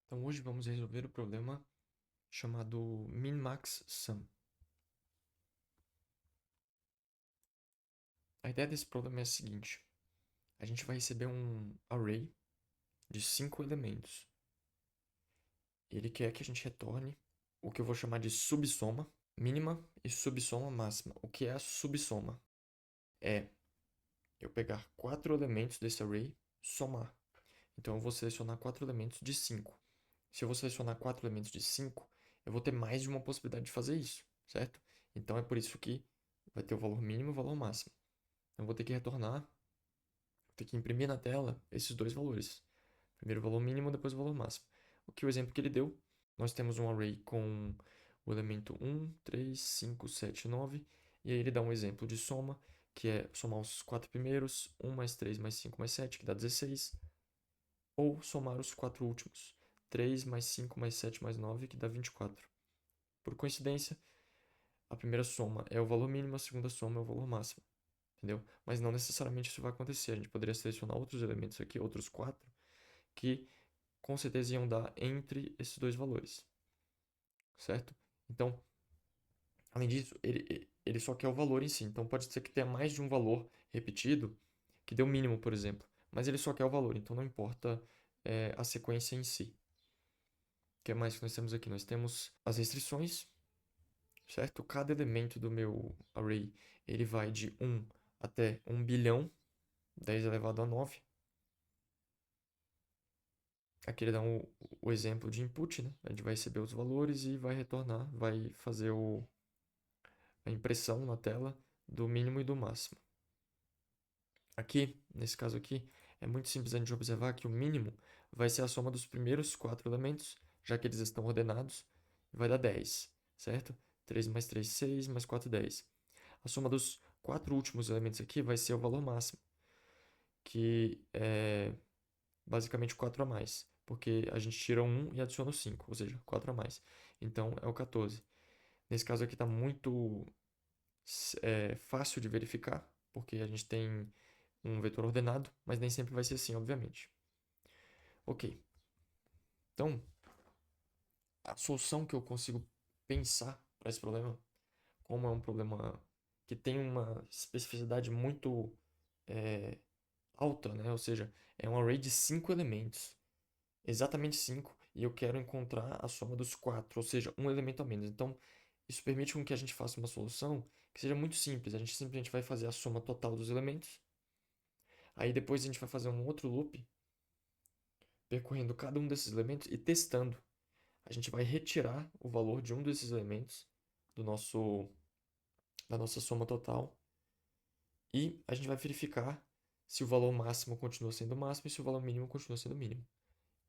Então hoje vamos resolver o problema chamado min-max sum. A ideia desse problema é a seguinte: a gente vai receber um array de 5 elementos. Ele quer que a gente retorne o que eu vou chamar de subsoma mínima e subsoma máxima. O que é a subsoma? É eu pegar 4 elementos desse array, somar. Então eu vou selecionar 4 elementos de 5. Se eu vou selecionar 4 elementos de 5, eu vou ter mais de uma possibilidade de fazer isso, certo? Então é por isso que vai ter o valor mínimo e o valor máximo. Eu vou ter que retornar, vou ter que imprimir na tela esses dois valores. Primeiro o valor mínimo, depois o valor máximo. O exemplo que ele deu, nós temos um array com o elemento 1, 3, 5, 7, 9. E aí ele dá um exemplo de soma, que é somar os 4 primeiros, 1 mais 3 mais 5 mais 7, que dá 16. Ou somar os 4 últimos, 3 mais 5 mais 7 mais 9, que dá 24. Por coincidência, a primeira soma é o valor mínimo, a segunda soma é o valor máximo. Entendeu? Mas não necessariamente isso vai acontecer. A gente poderia selecionar outros elementos aqui, outros 4, que com certeza iam dar entre esses dois valores, certo? Então, além disso, ele só quer o valor em si. Então, pode ser que tenha mais de um valor repetido, que dê o mínimo, por exemplo. Mas ele só quer o valor, então não importa a sequência em si. O que mais que nós temos aqui? Nós temos as restrições, certo? Cada elemento do meu array, ele vai de 1 até 1 bilhão, 10 elevado a 9. Aqui ele dá o exemplo de input, né? A gente vai receber os valores e vai retornar, vai fazer a impressão na tela do mínimo e do máximo. Aqui, nesse caso aqui, é muito simples a gente observar que o mínimo vai ser a soma dos primeiros 4 elementos, já que eles estão ordenados, e vai dar 10, certo? 3 mais 3, 6, mais 4, 10. A soma dos 4 últimos elementos aqui vai ser o valor máximo, que é basicamente 4 a mais, porque a gente tira 1 e adiciona o 5, ou seja, 4 a mais. Então é o 14. Nesse caso aqui está muito fácil de verificar, porque a gente tem um vetor ordenado, mas nem sempre vai ser assim, obviamente. Ok. Então, a solução que eu consigo pensar para esse problema, como é um problema que tem uma especificidade muito é, alta, né? Ou seja, é um array de 5 elementos. Exatamente 5, e eu quero encontrar a soma dos 4, ou seja, um elemento a menos. Então, isso permite com que a gente faça uma solução que seja muito simples. A gente simplesmente vai fazer a soma total dos elementos. Aí depois a gente vai fazer um outro loop, percorrendo cada um desses elementos e testando. A gente vai retirar o valor de um desses elementos do da nossa soma total e a gente vai verificar se o valor máximo continua sendo o máximo e se o valor mínimo continua sendo o mínimo.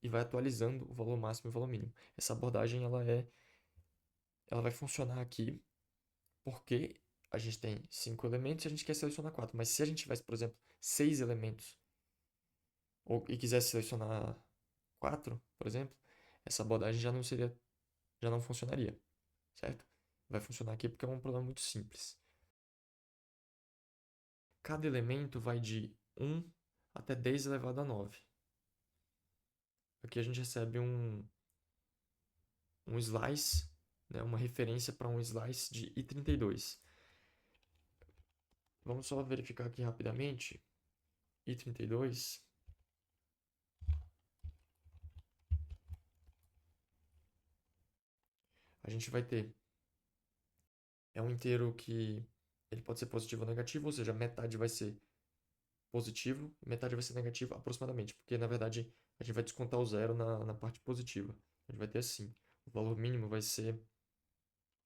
E vai atualizando o valor máximo e o valor mínimo. Essa abordagem ela vai funcionar aqui porque a gente tem 5 elementos e a gente quer selecionar 4. Mas se a gente tivesse, por exemplo, 6 elementos e quisesse selecionar 4, por exemplo, essa abordagem já não funcionaria, certo? Vai funcionar aqui porque é um problema muito simples. Cada elemento vai de 1 até 10 elevado a 9. Aqui a gente recebe um slice, né, uma referência para um slice de i32. Vamos só verificar aqui rapidamente. i32 a gente vai ter é um inteiro que ele pode ser positivo ou negativo, ou seja, metade vai ser positivo e metade vai ser negativo aproximadamente, porque na verdade a gente vai descontar o zero na parte positiva. A gente vai ter assim, o valor mínimo vai ser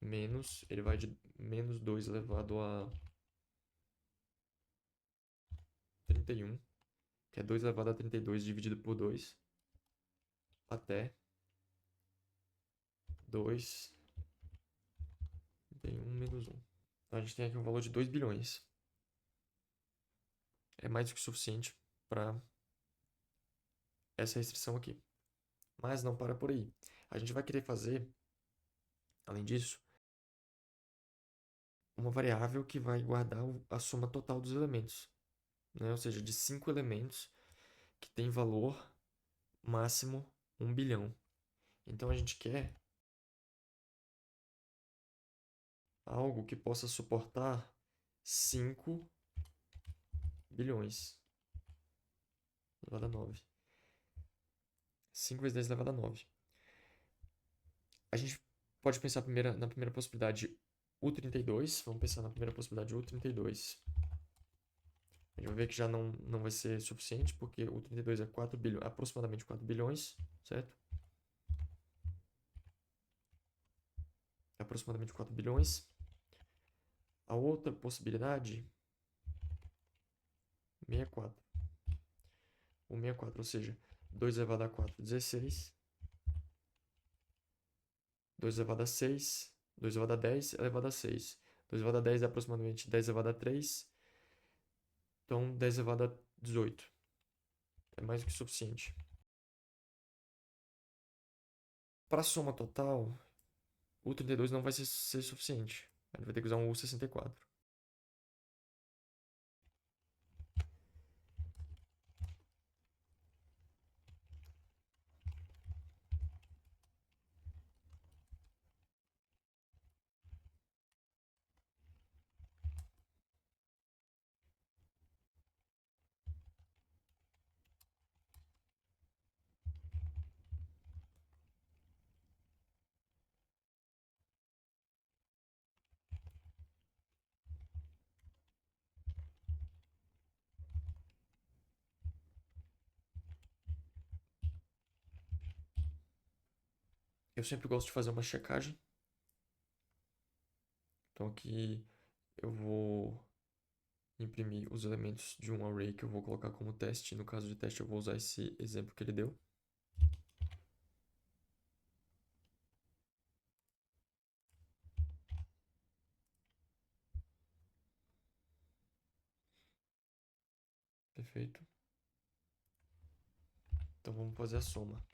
menos, ele vai de menos 2 elevado a 31, que é 2 elevado a 32 dividido por 2, até 2, 31 menos 1. Então a gente tem aqui um valor de 2 bilhões. É mais do que suficiente para essa restrição aqui. Mas não para por aí. A gente vai querer fazer, além disso, uma variável que vai guardar a soma total dos elementos, né? Ou seja, de 5 elementos que tem valor máximo 1 bilhão. Então a gente quer algo que possa suportar 5 bilhões elevado a 9. 5 vezes 10 elevado a 9. A gente pode pensar na primeira possibilidade U32. Vamos pensar na primeira possibilidade U32. A gente vai ver que já não vai ser suficiente, porque o 32 é 4 bilhões, aproximadamente 4 bilhões, certo? Aproximadamente 4 bilhões. A outra possibilidade, 64. O 64, ou seja, 2 elevado a 4, 16. 2 elevado a 6. 2 elevado a 10 elevado a 6. 2 elevado a 10 é aproximadamente 10 elevado a 3. Então, 10 elevado a 18. É mais do que suficiente. Para a soma total, o 32 não vai ser suficiente. A gente vai ter que usar um U64. Eu sempre gosto de fazer uma checagem. Então aqui eu vou imprimir os elementos de um array que eu vou colocar como teste. No caso de teste, eu vou usar esse exemplo que ele deu. Perfeito. Então vamos fazer a soma.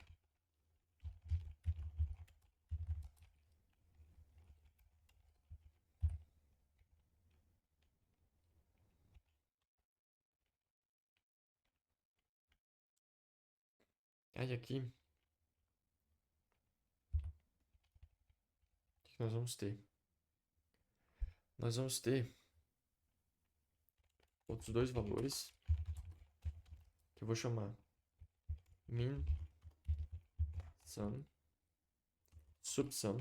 Aí aqui, o que nós vamos ter? Nós vamos ter outros dois valores que eu vou chamar min, sum, subsum.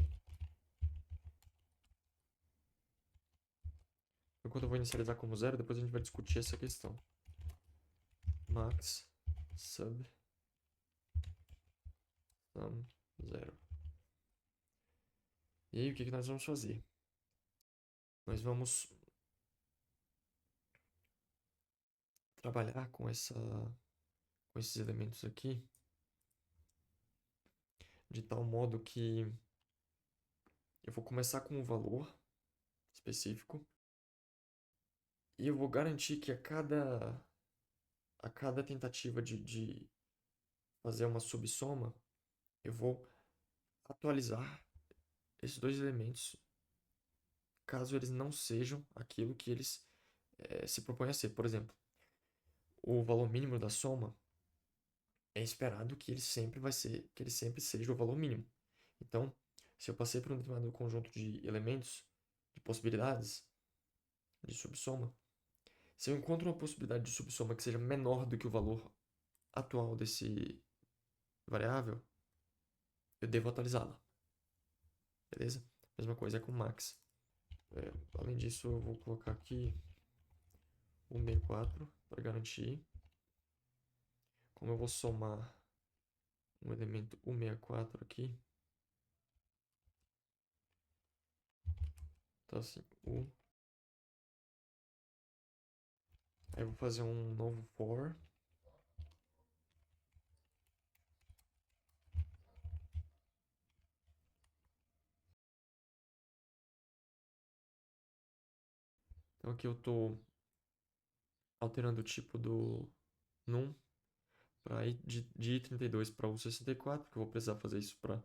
Enquanto eu vou inicializar como 0, depois a gente vai discutir essa questão. Max, sub, sum, 0. E aí, o que nós vamos fazer? Nós vamos trabalhar com esses elementos aqui de tal modo que eu vou começar com um valor específico e eu vou garantir que a cada tentativa de fazer uma subsoma, eu vou atualizar esses dois elementos caso eles não sejam aquilo que eles se propõem a ser. Por exemplo, o valor mínimo da soma é esperado que ele sempre seja o valor mínimo. Então, se eu passei por um determinado conjunto de elementos, de possibilidades de subsoma, se eu encontro uma possibilidade de subsoma que seja menor do que o valor atual desse variável, eu devo atualizá-la. Beleza? Mesma coisa com max. Além disso, eu vou colocar aqui o 64 para garantir. Como eu vou somar um elemento U64 aqui, então assim, U. Aí eu vou fazer um novo for. Então aqui eu estou alterando o tipo do num para ir de i32 para u64, porque eu vou precisar fazer isso para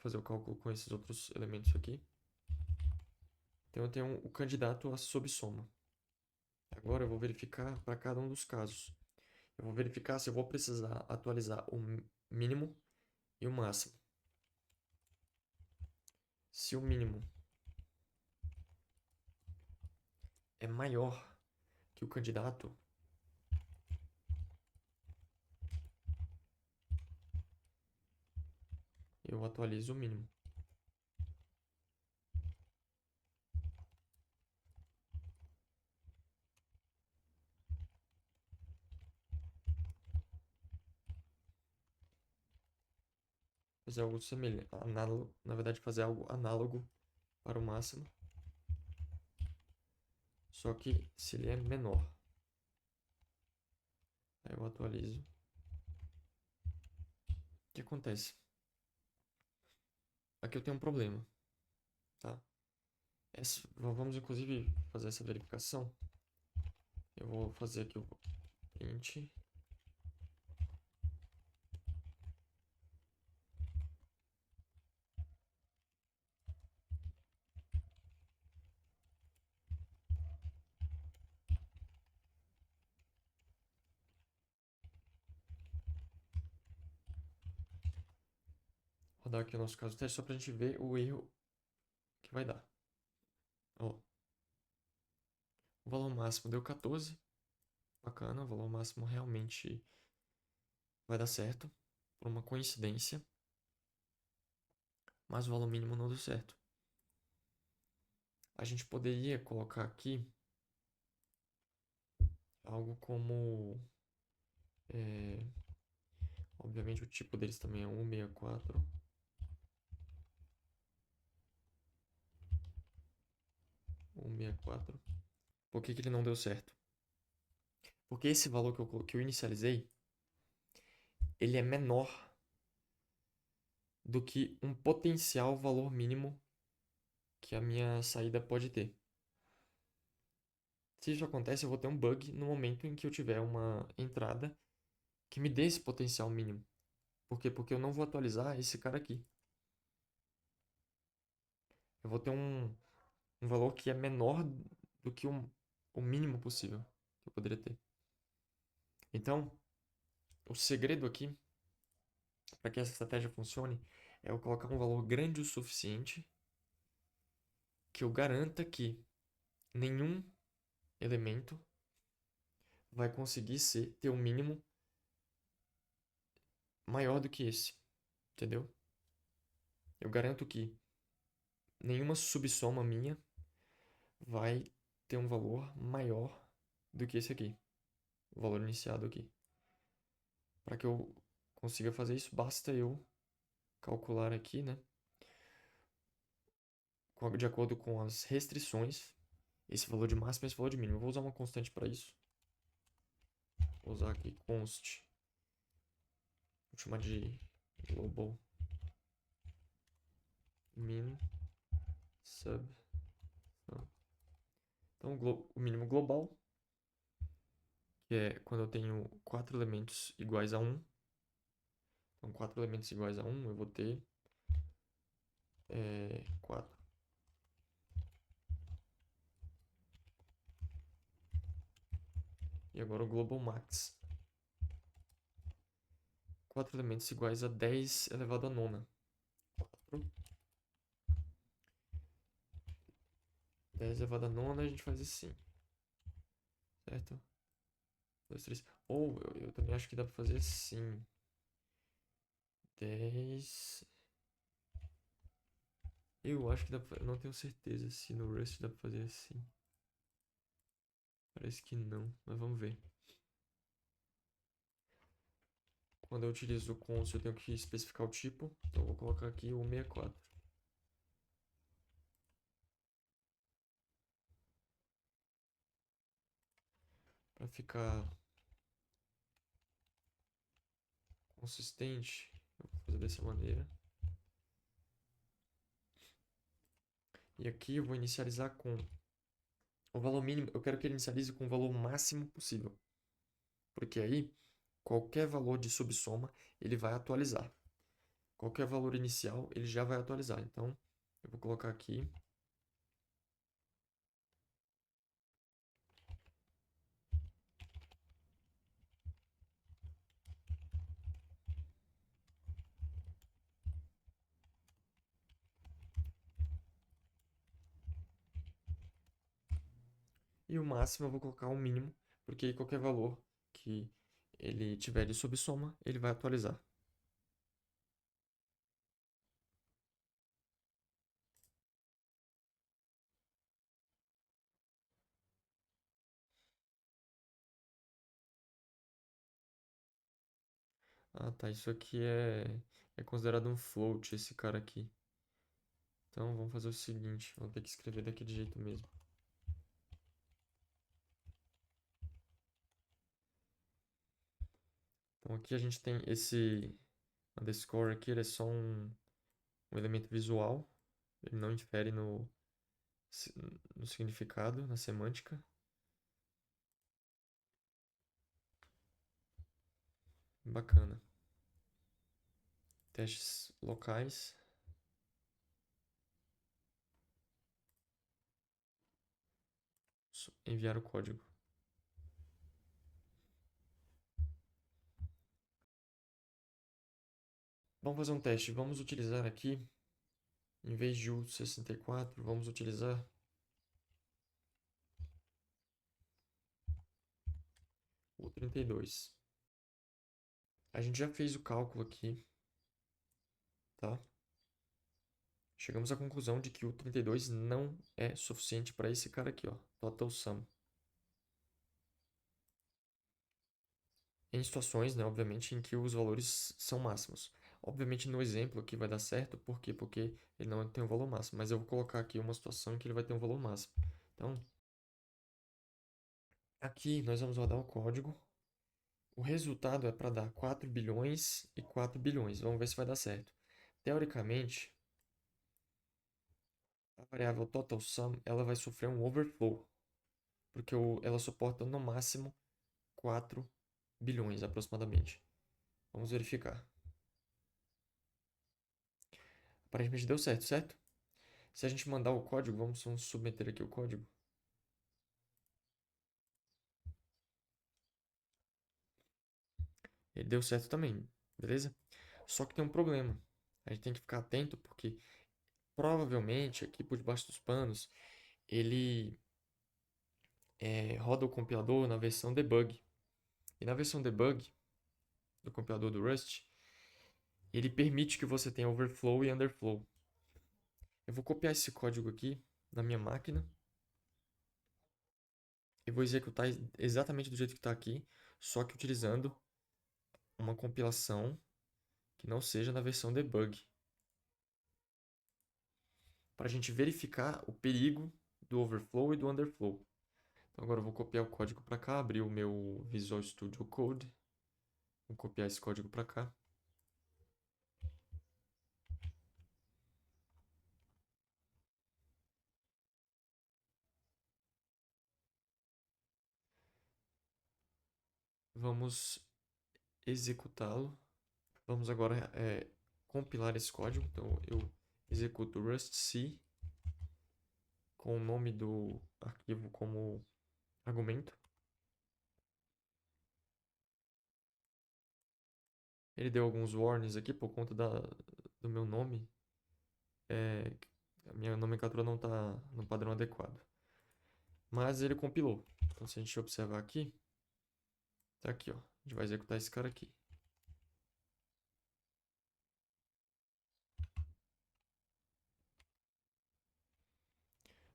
fazer o cálculo com esses outros elementos aqui. Então eu tenho o candidato à subsoma. Agora eu vou verificar para cada um dos casos. Eu vou verificar se eu vou precisar atualizar o mínimo e o máximo. Se o mínimo é maior que o candidato, eu atualizo o mínimo. Fazer algo semelhante, análogo, na verdade, fazer algo análogo para o máximo, só que se ele é menor. Aí eu atualizo. O que acontece? Aqui eu tenho um problema, tá? Vamos inclusive fazer essa verificação. Eu vou fazer aqui o print. Rodar aqui o nosso caso teste só pra gente ver o erro que vai dar. Ó, o valor máximo deu 14. Bacana, o valor máximo realmente vai dar certo, por uma coincidência. Mas o valor mínimo não deu certo. A gente poderia colocar aqui algo como... obviamente o tipo deles também é 164. Por que que ele não deu certo? Porque esse valor que eu inicializei, ele é menor do que um potencial valor mínimo que a minha saída pode ter. Se isso acontece, eu vou ter um bug no momento em que eu tiver uma entrada que me dê esse potencial mínimo. Por quê? Porque eu não vou atualizar esse cara aqui. Eu vou ter um valor que é menor do que o mínimo possível que eu poderia ter. Então, o segredo aqui, para que essa estratégia funcione, é eu colocar um valor grande o suficiente que eu garanta que nenhum elemento vai conseguir ter um mínimo maior do que esse. Entendeu? Eu garanto que nenhuma subsoma minha vai ter um valor maior do que esse aqui. O valor iniciado aqui. Para que eu consiga fazer isso, basta eu calcular aqui, né? De acordo com as restrições, esse valor de máximo e esse valor de mínimo. Eu vou usar uma constante para isso. Vou usar aqui const. Vou chamar de global min sub. Então, o mínimo global, que é quando eu tenho 4 elementos iguais a 1. Então, 4 elementos iguais a 1, eu vou ter 4. E agora o global max. 4 elementos iguais a 10 elevado a nona. 4. 10 elevado a nona, a gente faz assim. Certo? 2, 3. Ou eu também acho que dá pra fazer assim. 10. Eu acho que dá pra... Eu não tenho certeza se no Rust dá pra fazer assim. Parece que não, mas vamos ver. Quando eu utilizo o const, eu tenho que especificar o tipo. Então eu vou colocar aqui o 64. Para ficar consistente, eu vou fazer dessa maneira. E aqui eu vou inicializar com o valor mínimo. Eu quero que ele inicialize com o valor máximo possível. Porque aí, qualquer valor de subsoma, ele vai atualizar. Qualquer valor inicial, ele já vai atualizar. Então, eu vou colocar aqui. E o máximo eu vou colocar o mínimo, porque aí qualquer valor que ele tiver de subsoma, ele vai atualizar. Ah, tá. Isso aqui é considerado um float, esse cara aqui. Então vamos fazer o seguinte, vou ter que escrever daquele jeito mesmo. Então aqui a gente tem esse underscore aqui, ele é só um elemento visual. Ele não interfere no significado, na semântica. Bacana. Testes locais. Enviar o código. Vamos fazer um teste. Vamos utilizar aqui, em vez de U64, vamos utilizar o 32. A gente já fez o cálculo aqui, tá? Chegamos à conclusão de que o 32 não é suficiente para esse cara aqui, ó, total sum. Em situações, né, obviamente, em que os valores são máximos. Obviamente no exemplo aqui vai dar certo, por quê? Porque ele não tem um valor máximo, mas eu vou colocar aqui uma situação em que ele vai ter um valor máximo. Então, aqui nós vamos rodar o código. O resultado é para dar 4 bilhões e 4 bilhões. Vamos ver se vai dar certo. Teoricamente, a variável total sum ela vai sofrer um overflow, porque ela suporta no máximo 4 bilhões aproximadamente. Vamos verificar. Aparentemente deu certo, certo? Se a gente mandar o código, vamos submeter aqui o código. Ele deu certo também, beleza? Só que tem um problema. A gente tem que ficar atento porque provavelmente aqui por debaixo dos panos ele roda o compilador na versão debug. E na versão debug do compilador do Rust, ele permite que você tenha overflow e underflow. Eu vou copiar esse código aqui na minha máquina e vou executar exatamente do jeito que está aqui, só que utilizando uma compilação que não seja na versão debug, para a gente verificar o perigo do overflow e do underflow. Então agora eu vou copiar o código para cá, abrir o meu Visual Studio Code, vou copiar esse código para cá. Vamos executá-lo. Vamos agora compilar esse código. Então eu executo rustc com o nome do arquivo como argumento. Ele deu alguns warnings aqui por conta do meu nome. A minha nomenclatura não está no padrão adequado. Mas ele compilou. Então se a gente observar aqui, tá aqui, ó. A gente vai executar esse cara aqui.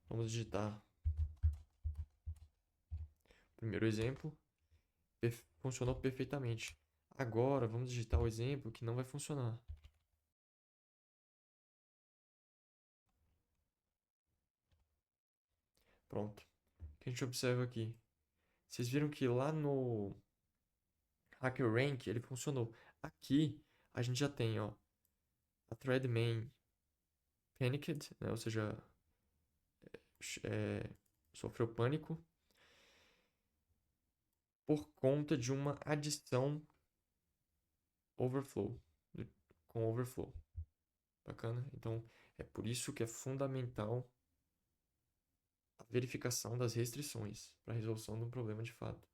Vamos digitar o primeiro exemplo. Funcionou perfeitamente. Agora vamos digitar o exemplo que não vai funcionar. Pronto. O que a gente observa aqui? Vocês viram que lá no HackerRank ele funcionou. Aqui a gente já tem, ó, a thread main panicked, né? Ou seja, é, sofreu pânico por conta de uma adição overflow, com overflow. Bacana? Então é por isso que é fundamental a verificação das restrições para a resolução de um problema de fato.